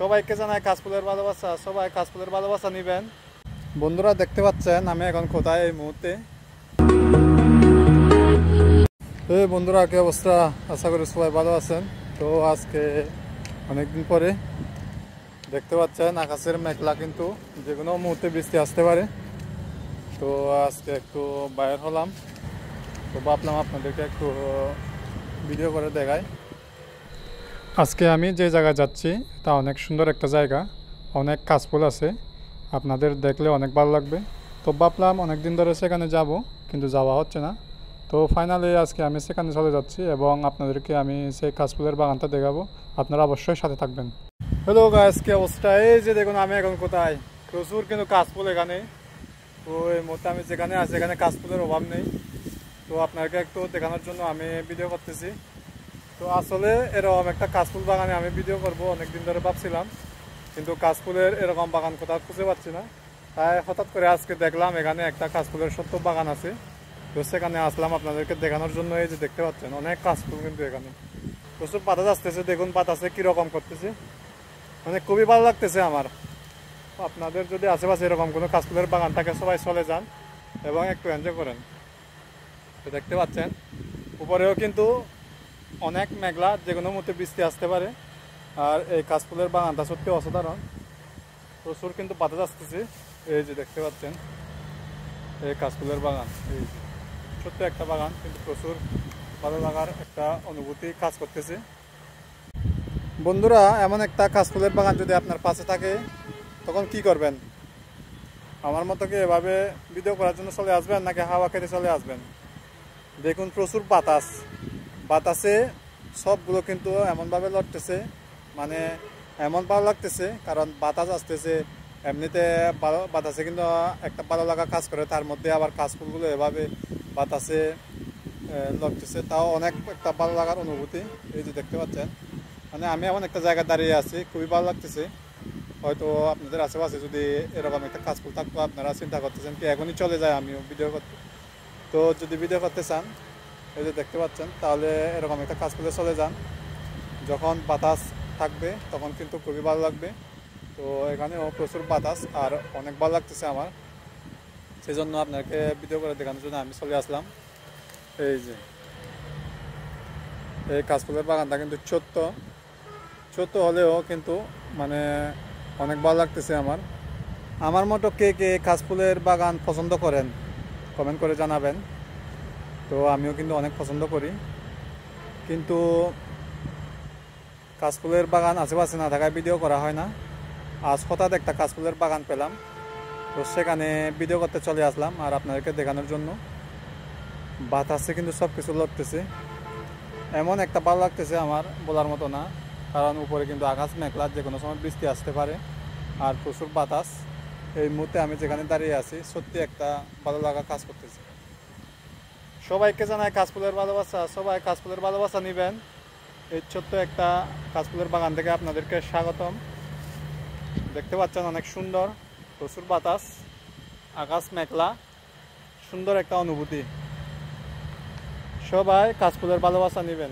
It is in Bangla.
সবাইকে জানাই কাশফুলের ভালোবাসা। সবাই কাশফুলের ভালোবাসা নিবেন। বন্ধুরা দেখতে পাচ্ছেন আমি এখন কোথায় এই মুহূর্তে। বন্ধুরা কি অবস্থা? আশা করি সবাই ভালো আছেন। তো আজকে অনেকদিন পরে দেখতে পাচ্ছেন আকাশের মেঘলা, কিন্তু যে কোনো মুহূর্তে বৃষ্টি আসতে পারে। তো আজকে একটু বাইরে হলাম, তো ভাবলাম আপনাদেরকে একটু ভিডিও করে দেখাই। আজকে আমি যে জায়গায় যাচ্ছি তা অনেক সুন্দর একটা জায়গা, অনেক কাশফুল আছে, আপনাদের দেখলে অনেক ভালো লাগবে। তো ভাবলাম অনেক দিন ধরে সেখানে যাব, কিন্তু যাওয়া হচ্ছে না। তো ফাইনালি আজকে আমি সেখানে চলে যাচ্ছি এবং আপনাদেরকে আমি সেই কাশফুলের বাগানটা দেখাবো। আপনারা অবশ্যই সাথে থাকবেন। হ্যালো গাইস, কি অবস্থা? এই যে দেখুন আমি এখন কোথায়, প্রচুর কিন্তু কাশফুল এখানে। তো এই মুহূর্তে আমি যেখানে আছি এখানে কাশফুলের অভাব নেই। তো আপনাকে একটু দেখানোর জন্য আমি ভিডিও করতেছি। তো আসলে এরকম একটা কাশফুল বাগানে আমি ভিডিও করব অনেকদিন ধরে ভাবছিলাম, কিন্তু কাশফুলের এরকম বাগান কোথাও খুঁজে পাচ্ছি না। তাই হঠাৎ করে আজকে দেখলাম এখানে একটা কাশফুলের সত্য বাগান আছে। তো সেখানে আসলাম আপনাদেরকে দেখানোর জন্য। এই যে দেখতে পাচ্ছেন অনেক কাশফুল, কিন্তু এখানে প্রচুর পাতা আসতেছে। দেখুন বাতাসে কীরকম করতেছে, মানে খুবই ভালো লাগতেছে আমার। আপনাদের যদি আশেপাশে এরকম কোনো কাশফুলের বাগান থাকে সবাই চলে যান এবং একটু এনজয় করেন। তো দেখতে পাচ্ছেন উপরেও কিন্তু অনেক মেঘলা, যে কোনো মুহূর্তে বৃষ্টি আসতে পারে। আর এই কাশফুলের বাগানটা সত্যি অসাধারণ, প্রচুর কিন্তু বাতাস আসতেছে। এই যে দেখতে পাচ্ছেন এই কাশফুলের বাগান, এই যে ছোট্ট একটা বাগান, কিন্তু প্রচুর ভালো লাগার একটা অনুভূতি কাজ করতেছে। বন্ধুরা, এমন একটা কাশফুলের বাগান যদি আপনার পাশে থাকে তখন কি করবেন? আমার মতো কি এভাবে ভিডিও করার জন্য চলে আসবেন, নাকি হাওয়া খেতে চলে আসবেন? দেখুন প্রচুর বাতাস, বাতাসে সবগুলো কিন্তু এমনভাবে লড়তেছে, মানে এমন ভালো লাগতেছে কারণ বাতাস আসতেছে। এমনিতে বাতাসে কিন্তু একটা ভালো লাগা কাজ করে, তার মধ্যে আবার কাশফুলগুলো এভাবে বাতাসে লড়তেছে, তাও অনেক একটা ভালো লাগার অনুভূতি। এই যে দেখতে পাচ্ছেন, মানে আমি এমন একটা জায়গায় দাঁড়িয়ে আছি, খুবই ভালো লাগতেছে। হয়তো আপনাদের আশেপাশে যদি এরকম একটা কাশফুল থাকতো আপনারা চিন্তা করতেছেন কি এখনই চলে যায় আমিও ভিডিও করতে। তো যদি ভিডিও করতে চান, এই যে দেখতে পাচ্ছেন, তাহলে এরকম একটা কাশফুলে চলে যান। যখন বাতাস থাকবে তখন কিন্তু খুবই ভালো লাগবে। তো এখানেও প্রচুর বাতাস আর অনেক ভালো লাগতেছে আমার, সেই জন্য আপনাকে ভিডিও করে দেখানোর জন্য আমি চলে আসলাম। এই যে এই কাশফুলের বাগানটা কিন্তু ছোট্ট ছোট্ট হলেও কিন্তু মানে অনেক ভালো লাগতেছে আমার। আমার মতো কে কে কাশফুলের বাগান পছন্দ করেন কমেন্ট করে জানাবেন। তো আমিও কিন্তু অনেক পছন্দ করি, কিন্তু কাশফুলের বাগান আশেপাশে না থাকায় ভিডিও করা হয় না। আজ হঠাৎ একটা কাশফুলের বাগান পেলাম, তো সেখানে ভিডিও করতে চলে আসলাম আর আপনাদেরকে দেখানোর জন্য। বাতাসে কিন্তু সব কিছু লড়তেছে, এমন একটা ভালো লাগতেছে আমার বলার মতো না। কারণ উপরে কিন্তু আকাশ মেঘলা, যে কোনো সময় বৃষ্টি আসতে পারে আর প্রচুর বাতাস। এই মুহূর্তে আমি যেখানে দাঁড়িয়ে আছি সত্যি একটা ভালো লাগা কাজ করতেছে। সবাইকে জানাই কাশফুলের ভালোবাসা। সবাই কাশফুলের ভালোবাসা নিবেন। এই ছোট্ট একটা কাশফুলের বাগান থেকে আপনাদেরকে স্বাগতম। দেখতে পাচ্ছেন অনেক সুন্দর, প্রচুর বাতাস, আকাশ মেঘলা, সুন্দর একটা অনুভূতি। সবাই কাশফুলের ভালোবাসা নিবেন।